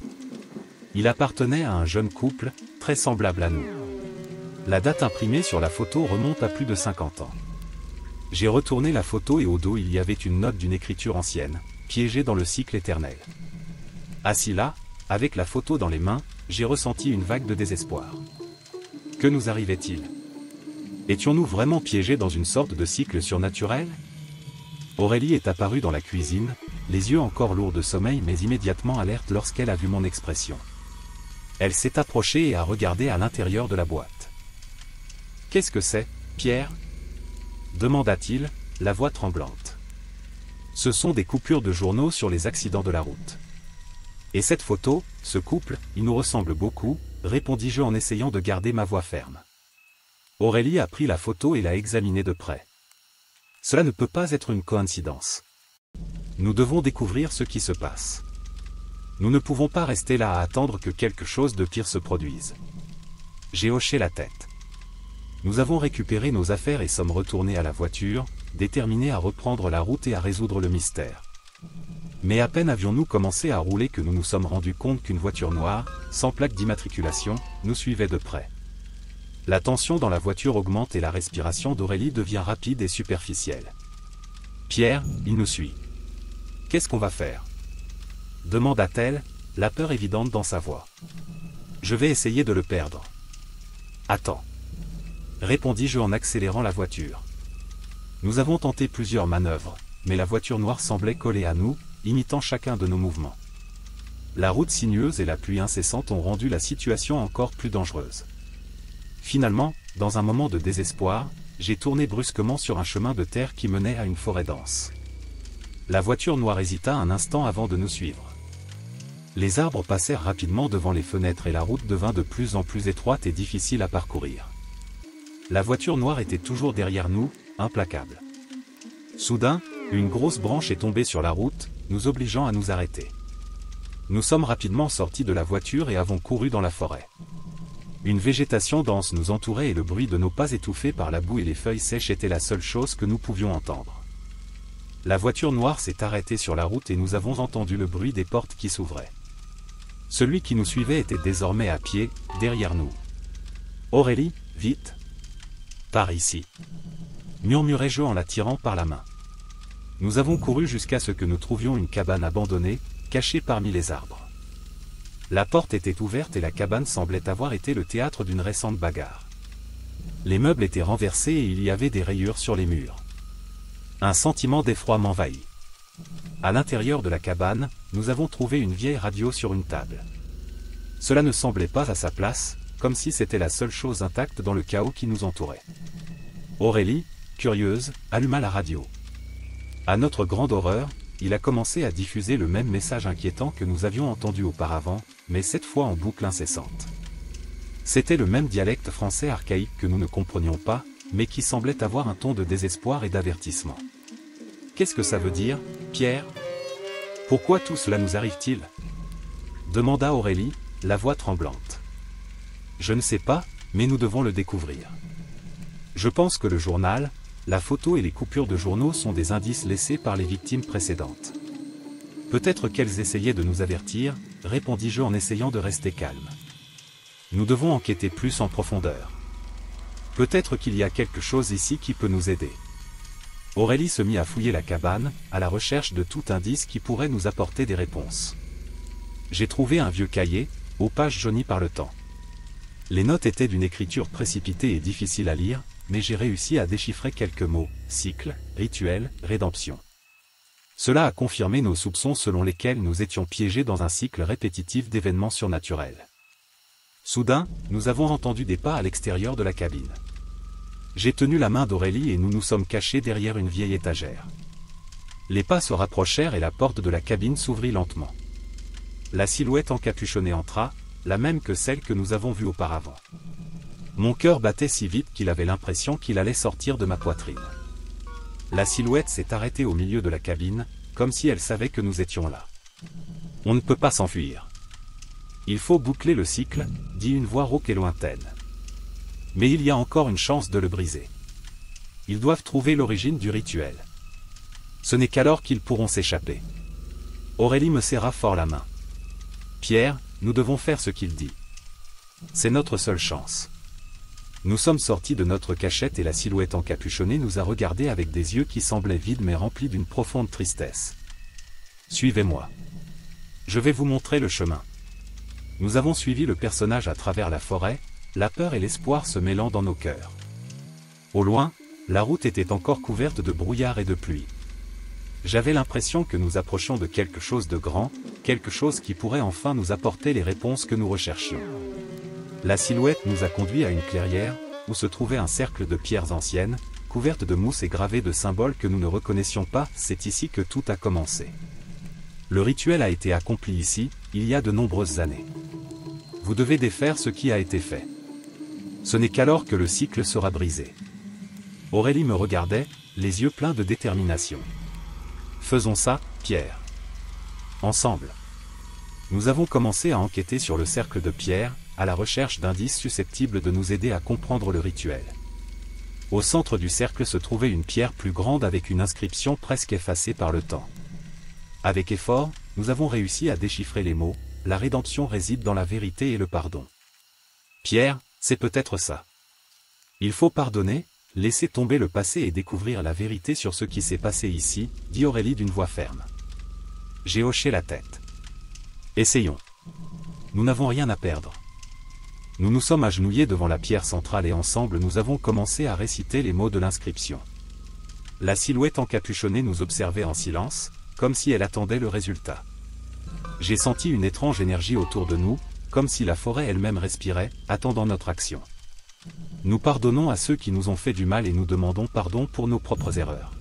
Il appartenait à un jeune couple, très semblable à nous. La date imprimée sur la photo remonte à plus de 50 ans. J'ai retourné la photo et au dos il y avait une note d'une écriture ancienne, piégée dans le cycle éternel. Assis là, avec la photo dans les mains, j'ai ressenti une vague de désespoir. Que nous arrivait-il? Étions-nous vraiment piégés dans une sorte de cycle surnaturel? Aurélie est apparue dans la cuisine, les yeux encore lourds de sommeil mais immédiatement alerte lorsqu'elle a vu mon expression. Elle s'est approchée et a regardé à l'intérieur de la boîte. « Qu'est-ce que c'est, Pierre ?» demanda-t-il, la voix tremblante. « Ce sont des coupures de journaux sur les accidents de la route. » « Et cette photo, ce couple, il nous ressemble beaucoup, » répondis-je en essayant de garder ma voix ferme. Aurélie a pris la photo et l'a examinée de près. « Cela ne peut pas être une coïncidence. Nous devons découvrir ce qui se passe. Nous ne pouvons pas rester là à attendre que quelque chose de pire se produise. » J'ai hoché la tête. Nous avons récupéré nos affaires et sommes retournés à la voiture, déterminés à reprendre la route et à résoudre le mystère. Mais à peine avions-nous commencé à rouler que nous nous sommes rendus compte qu'une voiture noire, sans plaque d'immatriculation, nous suivait de près. La tension dans la voiture augmente et la respiration d'Aurélie devient rapide et superficielle. « Pierre, il nous suit. Qu'est-ce qu'on va faire ?» demanda-t-elle, la peur évidente dans sa voix. « Je vais essayer de le perdre. »« Attends. » répondis-je en accélérant la voiture. Nous avons tenté plusieurs manœuvres, mais la voiture noire semblait coller à nous, imitant chacun de nos mouvements. La route sinueuse et la pluie incessante ont rendu la situation encore plus dangereuse. Finalement, dans un moment de désespoir, j'ai tourné brusquement sur un chemin de terre qui menait à une forêt dense. La voiture noire hésita un instant avant de nous suivre. Les arbres passèrent rapidement devant les fenêtres et la route devint de plus en plus étroite et difficile à parcourir. La voiture noire était toujours derrière nous, implacable. Soudain, une grosse branche est tombée sur la route, nous obligeant à nous arrêter. Nous sommes rapidement sortis de la voiture et avons couru dans la forêt. Une végétation dense nous entourait et le bruit de nos pas étouffés par la boue et les feuilles sèches était la seule chose que nous pouvions entendre. La voiture noire s'est arrêtée sur la route et nous avons entendu le bruit des portes qui s'ouvraient. Celui qui nous suivait était désormais à pied, derrière nous. « Aurélie, vite ! Par ici !» murmurai-je en la tirant par la main. Nous avons couru jusqu'à ce que nous trouvions une cabane abandonnée, cachée parmi les arbres. La porte était ouverte et la cabane semblait avoir été le théâtre d'une récente bagarre. Les meubles étaient renversés et il y avait des rayures sur les murs. Un sentiment d'effroi m'envahit. À l'intérieur de la cabane, nous avons trouvé une vieille radio sur une table. Cela ne semblait pas à sa place, comme si c'était la seule chose intacte dans le chaos qui nous entourait. Aurélie, curieuse, alluma la radio. À notre grande horreur, il a commencé à diffuser le même message inquiétant que nous avions entendu auparavant, mais cette fois en boucle incessante. C'était le même dialecte français archaïque que nous ne comprenions pas, mais qui semblait avoir un ton de désespoir et d'avertissement. « Qu'est-ce que ça veut dire, Pierre ? Pourquoi tout cela nous arrive-t-il » demanda Aurélie, la voix tremblante. « Je ne sais pas, mais nous devons le découvrir. Je pense que le journal, la photo et les coupures de journaux sont des indices laissés par les victimes précédentes. Peut-être qu'elles essayaient de nous avertir, répondis-je en essayant de rester calme. Nous devons enquêter plus en profondeur. Peut-être qu'il y a quelque chose ici qui peut nous aider. » Aurélie se mit à fouiller la cabane, à la recherche de tout indice qui pourrait nous apporter des réponses. J'ai trouvé un vieux cahier, aux pages jaunies par le temps. Les notes étaient d'une écriture précipitée et difficile à lire, mais j'ai réussi à déchiffrer quelques mots, cycle, rituel, rédemption. Cela a confirmé nos soupçons selon lesquels nous étions piégés dans un cycle répétitif d'événements surnaturels. Soudain, nous avons entendu des pas à l'extérieur de la cabine. J'ai tenu la main d'Aurélie et nous nous sommes cachés derrière une vieille étagère. Les pas se rapprochèrent et la porte de la cabine s'ouvrit lentement. La silhouette encapuchonnée entra, la même que celle que nous avons vue auparavant. Mon cœur battait si vite qu'il avait l'impression qu'il allait sortir de ma poitrine. La silhouette s'est arrêtée au milieu de la cabine, comme si elle savait que nous étions là. « On ne peut pas s'enfuir. Il faut boucler le cycle, » dit une voix rauque et lointaine. « Mais il y a encore une chance de le briser. Ils doivent trouver l'origine du rituel. Ce n'est qu'alors qu'ils pourront s'échapper. » Aurélie me serra fort la main. « Pierre, nous devons faire ce qu'il dit. C'est notre seule chance. » Nous sommes sortis de notre cachette et la silhouette encapuchonnée nous a regardés avec des yeux qui semblaient vides mais remplis d'une profonde tristesse. « Suivez-moi. Je vais vous montrer le chemin. » Nous avons suivi le personnage à travers la forêt, la peur et l'espoir se mêlant dans nos cœurs. Au loin, la route était encore couverte de brouillard et de pluie. J'avais l'impression que nous approchions de quelque chose de grand, quelque chose qui pourrait enfin nous apporter les réponses que nous recherchions. La silhouette nous a conduits à une clairière, où se trouvait un cercle de pierres anciennes, couvertes de mousse et gravées de symboles que nous ne reconnaissions pas. C'est ici que tout a commencé. Le rituel a été accompli ici, il y a de nombreuses années. Vous devez défaire ce qui a été fait. Ce n'est qu'alors que le cycle sera brisé. Aurélie me regardait, les yeux pleins de détermination. Faisons ça, Pierre. Ensemble. Nous avons commencé à enquêter sur le cercle de pierre, à la recherche d'indices susceptibles de nous aider à comprendre le rituel. Au centre du cercle se trouvait une pierre plus grande avec une inscription presque effacée par le temps. Avec effort, nous avons réussi à déchiffrer les mots, la rédemption réside dans la vérité et le pardon. Pierre, c'est peut-être ça. Il faut pardonner, laisser tomber le passé et découvrir la vérité sur ce qui s'est passé ici, dit Aurélie d'une voix ferme. J'ai hoché la tête. Essayons. Nous n'avons rien à perdre. Nous nous sommes agenouillés devant la pierre centrale et ensemble nous avons commencé à réciter les mots de l'inscription. La silhouette encapuchonnée nous observait en silence, comme si elle attendait le résultat. J'ai senti une étrange énergie autour de nous, comme si la forêt elle-même respirait, attendant notre action. Nous pardonnons à ceux qui nous ont fait du mal et nous demandons pardon pour nos propres erreurs.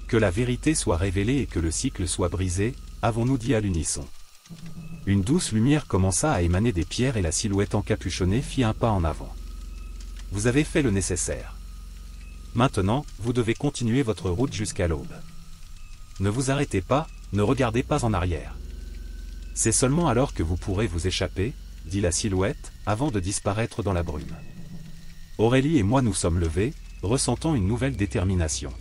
Que la vérité soit révélée et que le cycle soit brisé, avons-nous dit à l'unisson. Une douce lumière commença à émaner des pierres et la silhouette encapuchonnée fit un pas en avant. Vous avez fait le nécessaire. Maintenant, vous devez continuer votre route jusqu'à l'aube. Ne vous arrêtez pas, ne regardez pas en arrière. C'est seulement alors que vous pourrez vous échapper, dit la silhouette, avant de disparaître dans la brume. Aurélie et moi nous sommes levés, ressentant une nouvelle détermination.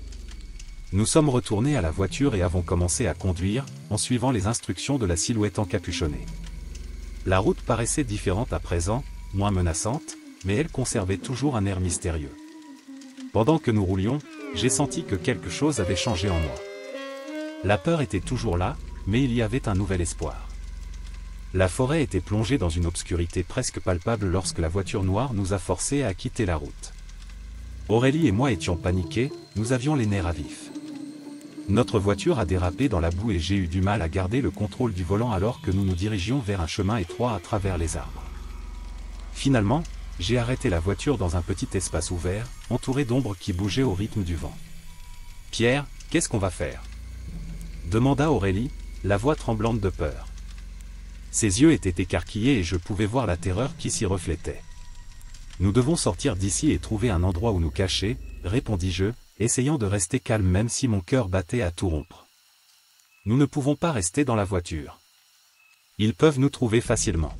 Nous sommes retournés à la voiture et avons commencé à conduire, en suivant les instructions de la silhouette encapuchonnée. La route paraissait différente à présent, moins menaçante, mais elle conservait toujours un air mystérieux. Pendant que nous roulions, j'ai senti que quelque chose avait changé en moi. La peur était toujours là, mais il y avait un nouvel espoir. La forêt était plongée dans une obscurité presque palpable lorsque la voiture noire nous a forcés à quitter la route. Aurélie et moi étions paniqués, nous avions les nerfs à vif. Notre voiture a dérapé dans la boue et j'ai eu du mal à garder le contrôle du volant alors que nous nous dirigions vers un chemin étroit à travers les arbres. Finalement, j'ai arrêté la voiture dans un petit espace ouvert, entouré d'ombres qui bougeaient au rythme du vent. « Pierre, qu'est-ce qu'on va faire ?» demanda Aurélie, la voix tremblante de peur. Ses yeux étaient écarquillés et je pouvais voir la terreur qui s'y reflétait. « Nous devons sortir d'ici et trouver un endroit où nous cacher, » répondis-je, essayant de rester calme même si mon cœur battait à tout rompre. « Nous ne pouvons pas rester dans la voiture. Ils peuvent nous trouver facilement. »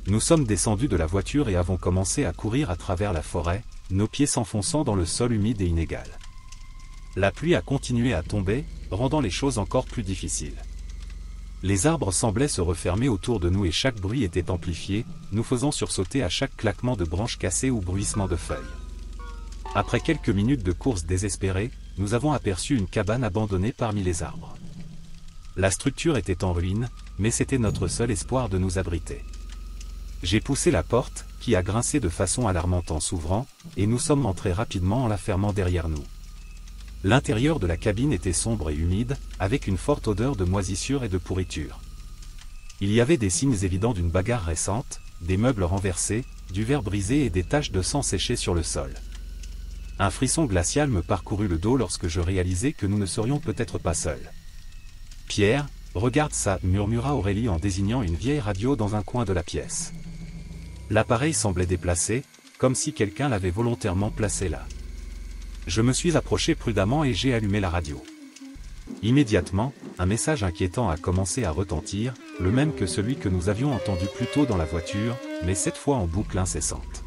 Nous sommes descendus de la voiture et avons commencé à courir à travers la forêt, nos pieds s'enfonçant dans le sol humide et inégal. La pluie a continué à tomber, rendant les choses encore plus difficiles. Les arbres semblaient se refermer autour de nous et chaque bruit était amplifié, nous faisant sursauter à chaque claquement de branches cassées ou bruissement de feuilles. Après quelques minutes de course désespérée, nous avons aperçu une cabane abandonnée parmi les arbres. La structure était en ruine, mais c'était notre seul espoir de nous abriter. J'ai poussé la porte, qui a grincé de façon alarmante en s'ouvrant, et nous sommes entrés rapidement en la fermant derrière nous. L'intérieur de la cabine était sombre et humide, avec une forte odeur de moisissure et de pourriture. Il y avait des signes évidents d'une bagarre récente, des meubles renversés, du verre brisé et des taches de sang séchées sur le sol. Un frisson glacial me parcourut le dos lorsque je réalisai que nous ne serions peut-être pas seuls. « Pierre, regarde ça » murmura Aurélie en désignant une vieille radio dans un coin de la pièce. L'appareil semblait déplacé, comme si quelqu'un l'avait volontairement placé là. Je me suis approché prudemment et j'ai allumé la radio. Immédiatement, un message inquiétant a commencé à retentir, le même que celui que nous avions entendu plus tôt dans la voiture, mais cette fois en boucle incessante.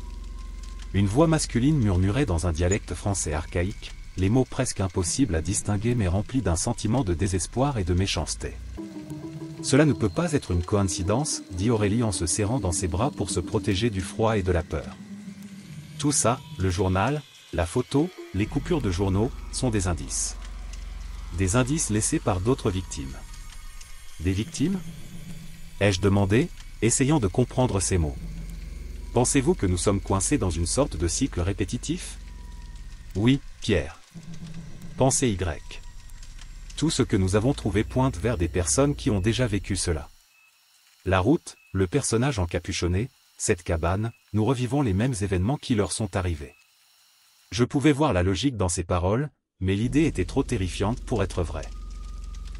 Une voix masculine murmurait dans un dialecte français archaïque, les mots presque impossibles à distinguer mais remplis d'un sentiment de désespoir et de méchanceté. « Cela ne peut pas être une coïncidence, » dit Aurélie en se serrant dans ses bras pour se protéger du froid et de la peur. Tout ça, le journal, la photo, les coupures de journaux, sont des indices. Des indices laissés par d'autres victimes. Des victimes ? Ai-je demandé, essayant de comprendre ces mots. Pensez-vous que nous sommes coincés dans une sorte de cycle répétitif ? Oui, Pierre. Pensez Y. Tout ce que nous avons trouvé pointe vers des personnes qui ont déjà vécu cela. La route, le personnage encapuchonné, cette cabane, nous revivons les mêmes événements qui leur sont arrivés. Je pouvais voir la logique dans ces paroles, mais l'idée était trop terrifiante pour être vraie.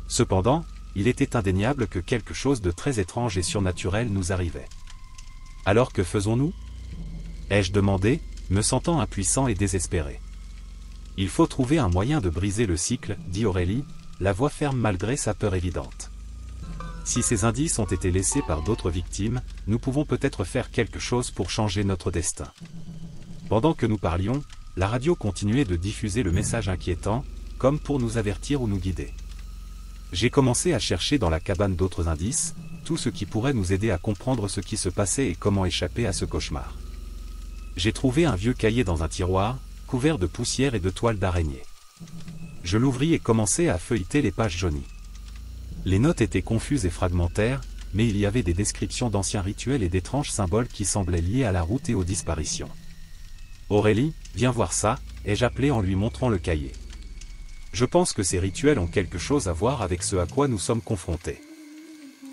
Cependant, il était indéniable que quelque chose de très étrange et surnaturel nous arrivait. Alors que faisons-nous ? Ai-je demandé, me sentant impuissant et désespéré. Il faut trouver un moyen de briser le cycle, dit Aurélie, la voix ferme malgré sa peur évidente. Si ces indices ont été laissés par d'autres victimes, nous pouvons peut-être faire quelque chose pour changer notre destin. Pendant que nous parlions, la radio continuait de diffuser le message inquiétant, comme pour nous avertir ou nous guider. J'ai commencé à chercher dans la cabane d'autres indices, tout ce qui pourrait nous aider à comprendre ce qui se passait et comment échapper à ce cauchemar. J'ai trouvé un vieux cahier dans un tiroir, couvert de poussière et de toiles d'araignée. Je l'ouvris et commençai à feuilleter les pages jaunies. Les notes étaient confuses et fragmentaires, mais il y avait des descriptions d'anciens rituels et d'étranges symboles qui semblaient liés à la route et aux disparitions. « Aurélie, viens voir ça », ai-je appelé en lui montrant le cahier. Je pense que ces rituels ont quelque chose à voir avec ce à quoi nous sommes confrontés.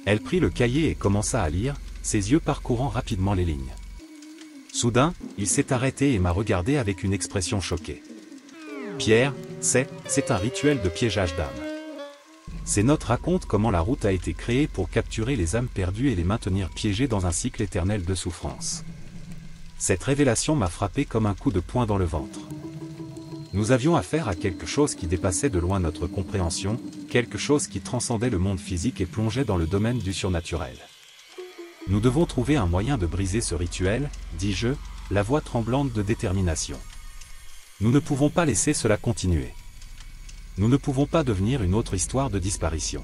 Elle prit le cahier et commença à lire, ses yeux parcourant rapidement les lignes. Soudain, il s'est arrêté et m'a regardé avec une expression choquée. « Pierre, c'est un rituel de piégeage d'âmes. Ces notes racontent comment la route a été créée pour capturer les âmes perdues et les maintenir piégées dans un cycle éternel de souffrance. » Cette révélation m'a frappé comme un coup de poing dans le ventre. Nous avions affaire à quelque chose qui dépassait de loin notre compréhension, quelque chose qui transcendait le monde physique et plongeait dans le domaine du surnaturel. Nous devons trouver un moyen de briser ce rituel, dis-je, la voix tremblante de détermination. Nous ne pouvons pas laisser cela continuer. Nous ne pouvons pas devenir une autre histoire de disparition.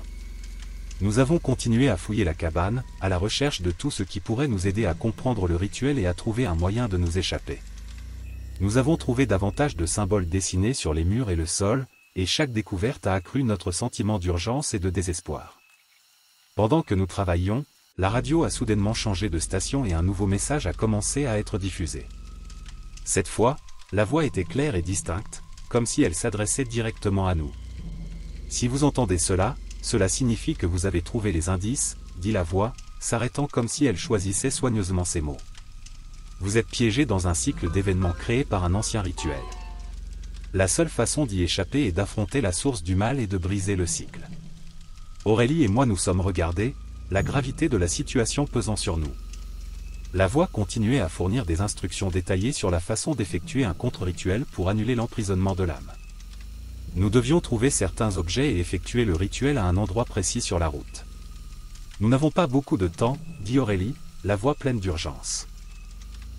Nous avons continué à fouiller la cabane, à la recherche de tout ce qui pourrait nous aider à comprendre le rituel et à trouver un moyen de nous échapper. Nous avons trouvé davantage de symboles dessinés sur les murs et le sol, et chaque découverte a accru notre sentiment d'urgence et de désespoir. Pendant que nous travaillions, la radio a soudainement changé de station et un nouveau message a commencé à être diffusé. Cette fois, la voix était claire et distincte, comme si elle s'adressait directement à nous. « Si vous entendez cela, cela signifie que vous avez trouvé les indices, » dit la voix, s'arrêtant comme si elle choisissait soigneusement ses mots. Vous êtes piégé dans un cycle d'événements créés par un ancien rituel. La seule façon d'y échapper est d'affronter la source du mal et de briser le cycle. Aurélie et moi nous sommes regardés, la gravité de la situation pesant sur nous. La voix continuait à fournir des instructions détaillées sur la façon d'effectuer un contre-rituel pour annuler l'emprisonnement de l'âme. Nous devions trouver certains objets et effectuer le rituel à un endroit précis sur la route. Nous n'avons pas beaucoup de temps, dit Aurélie, la voix pleine d'urgence.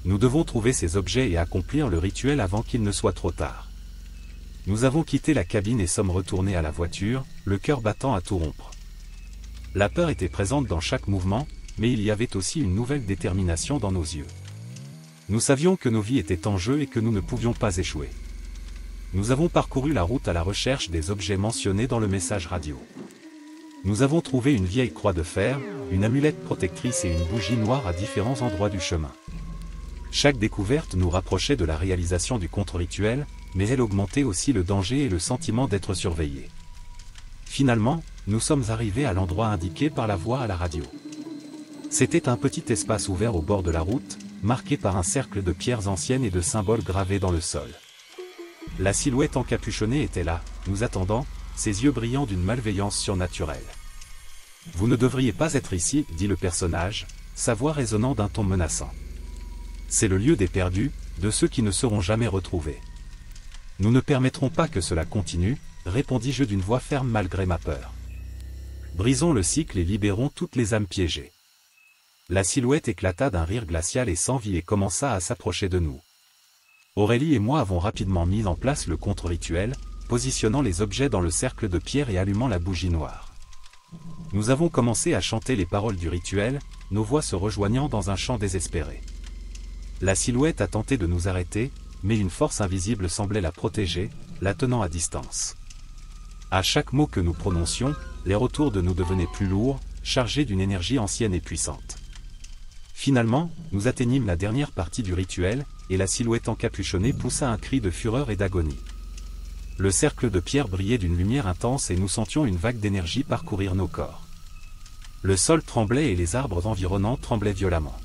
Nous devons trouver ces objets et accomplir le rituel avant qu'il ne soit trop tard. Nous avons quitté la cabine et sommes retournés à la voiture, le cœur battant à tout rompre. La peur était présente dans chaque mouvement, mais il y avait aussi une nouvelle détermination dans nos yeux. Nous savions que nos vies étaient en jeu et que nous ne pouvions pas échouer. Nous avons parcouru la route à la recherche des objets mentionnés dans le message radio. Nous avons trouvé une vieille croix de fer, une amulette protectrice et une bougie noire à différents endroits du chemin. Chaque découverte nous rapprochait de la réalisation du contre-rituel, mais elle augmentait aussi le danger et le sentiment d'être surveillés. Finalement, nous sommes arrivés à l'endroit indiqué par la voix à la radio. C'était un petit espace ouvert au bord de la route, marqué par un cercle de pierres anciennes et de symboles gravés dans le sol. La silhouette encapuchonnée était là, nous attendant, ses yeux brillants d'une malveillance surnaturelle. « Vous ne devriez pas être ici, » dit le personnage, sa voix résonnant d'un ton menaçant. « C'est le lieu des perdus, de ceux qui ne seront jamais retrouvés. » « Nous ne permettrons pas que cela continue, » répondis-je d'une voix ferme malgré ma peur. « Brisons le cycle et libérons toutes les âmes piégées. » La silhouette éclata d'un rire glacial et sans vie et commença à s'approcher de nous. Aurélie et moi avons rapidement mis en place le contre-rituel, positionnant les objets dans le cercle de pierre et allumant la bougie noire. Nous avons commencé à chanter les paroles du rituel, nos voix se rejoignant dans un chant désespéré. La silhouette a tenté de nous arrêter, mais une force invisible semblait la protéger, la tenant à distance. À chaque mot que nous prononcions, l'air autour de nous devenait plus lourd, chargé d'une énergie ancienne et puissante. Finalement, nous atteignîmes la dernière partie du rituel, et la silhouette encapuchonnée poussa un cri de fureur et d'agonie. Le cercle de pierre brillait d'une lumière intense et nous sentions une vague d'énergie parcourir nos corps. Le sol tremblait et les arbres environnants tremblaient violemment.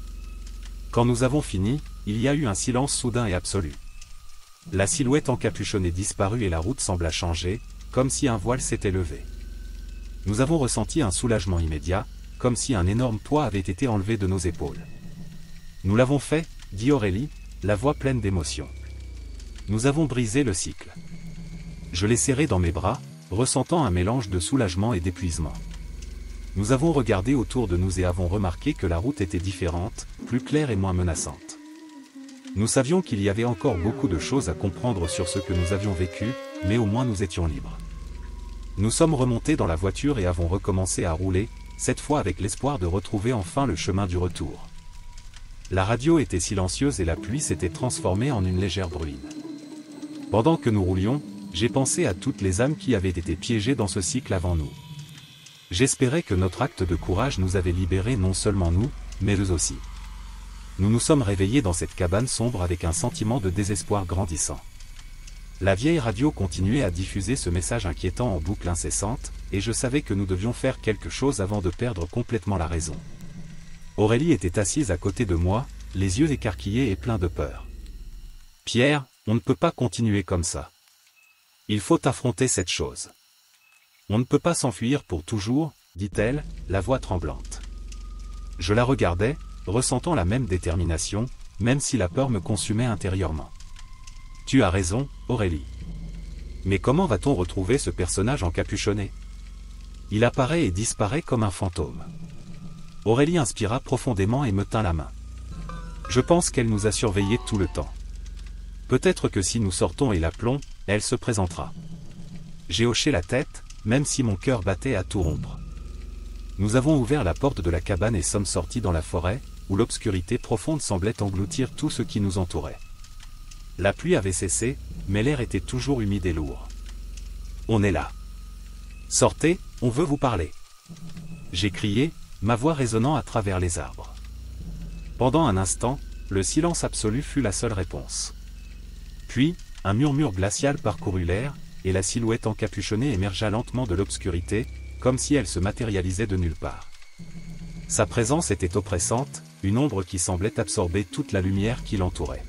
Quand nous avons fini, il y a eu un silence soudain et absolu. La silhouette encapuchonnée disparut et la route sembla changer, comme si un voile s'était levé. Nous avons ressenti un soulagement immédiat, comme si un énorme poids avait été enlevé de nos épaules. « Nous l'avons fait, » dit Aurélie, la voix pleine d'émotion. « Nous avons brisé le cycle. » Je l'ai serré dans mes bras, ressentant un mélange de soulagement et d'épuisement. Nous avons regardé autour de nous et avons remarqué que la route était différente, plus claire et moins menaçante. Nous savions qu'il y avait encore beaucoup de choses à comprendre sur ce que nous avions vécu, mais au moins nous étions libres. Nous sommes remontés dans la voiture et avons recommencé à rouler, cette fois avec l'espoir de retrouver enfin le chemin du retour. La radio était silencieuse et la pluie s'était transformée en une légère bruine. Pendant que nous roulions, j'ai pensé à toutes les âmes qui avaient été piégées dans ce cycle avant nous. J'espérais que notre acte de courage nous avait libérés, non seulement nous, mais eux aussi. Nous nous sommes réveillés dans cette cabane sombre avec un sentiment de désespoir grandissant. La vieille radio continuait à diffuser ce message inquiétant en boucle incessante, et je savais que nous devions faire quelque chose avant de perdre complètement la raison. Aurélie était assise à côté de moi, les yeux écarquillés et pleins de peur. « Pierre, on ne peut pas continuer comme ça. Il faut affronter cette chose. On ne peut pas s'enfuir pour toujours, dit-elle, la voix tremblante. Je la regardais, ressentant la même détermination, même si la peur me consumait intérieurement. Tu as raison, Aurélie. Mais comment va-t-on retrouver ce personnage encapuchonné? Il apparaît et disparaît comme un fantôme. Aurélie inspira profondément et me tint la main. Je pense qu'elle nous a surveillés tout le temps. Peut-être que si nous sortons et l'appelons, elle se présentera. J'ai hoché la tête, même si mon cœur battait à tout rompre. Nous avons ouvert la porte de la cabane et sommes sortis dans la forêt, où l'obscurité profonde semblait engloutir tout ce qui nous entourait. La pluie avait cessé, mais l'air était toujours humide et lourd. On est là. Sortez, on veut vous parler. J'ai crié, ma voix résonnant à travers les arbres. Pendant un instant, le silence absolu fut la seule réponse. Puis, un murmure glacial parcourut l'air, et la silhouette encapuchonnée émergea lentement de l'obscurité, comme si elle se matérialisait de nulle part. Sa présence était oppressante, une ombre qui semblait absorber toute la lumière qui l'entourait.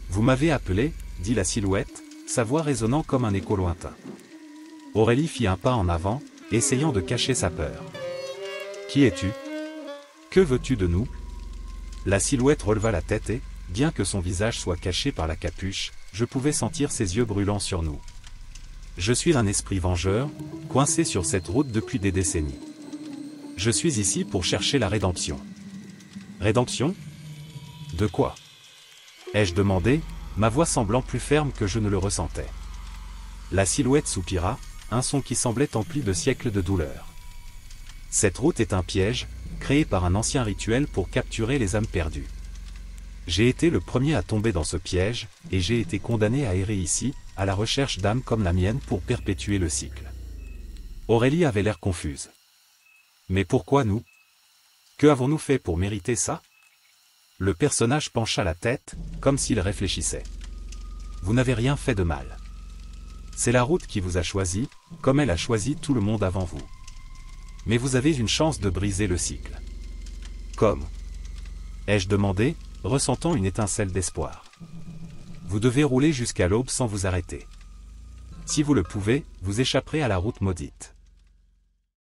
« Vous m'avez appelé » dit la silhouette, sa voix résonnant comme un écho lointain. Aurélie fit un pas en avant, essayant de cacher sa peur. « Qui es-tu? Que veux-tu de nous » La silhouette releva la tête et, bien que son visage soit caché par la capuche, je pouvais sentir ses yeux brûlant sur nous. « Je suis un esprit vengeur, coincé sur cette route depuis des décennies. Je suis ici pour chercher la rédemption. » Rédemption? De quoi? Ai-je demandé, ma voix semblant plus ferme que je ne le ressentais. La silhouette soupira, un son qui semblait empli de siècles de douleur. Cette route est un piège, créé par un ancien rituel pour capturer les âmes perdues. J'ai été le premier à tomber dans ce piège, et j'ai été condamné à errer ici, à la recherche d'âmes comme la mienne pour perpétuer le cycle. Aurélie avait l'air confuse. Mais pourquoi nous? Que avons-nous fait pour mériter ça? Le personnage pencha la tête, comme s'il réfléchissait. Vous n'avez rien fait de mal. C'est la route qui vous a choisi, comme elle a choisi tout le monde avant vous. Mais vous avez une chance de briser le cycle. Comme? Ai-je demandé, ressentant une étincelle d'espoir. Vous devez rouler jusqu'à l'aube sans vous arrêter. Si vous le pouvez, vous échapperez à la route maudite.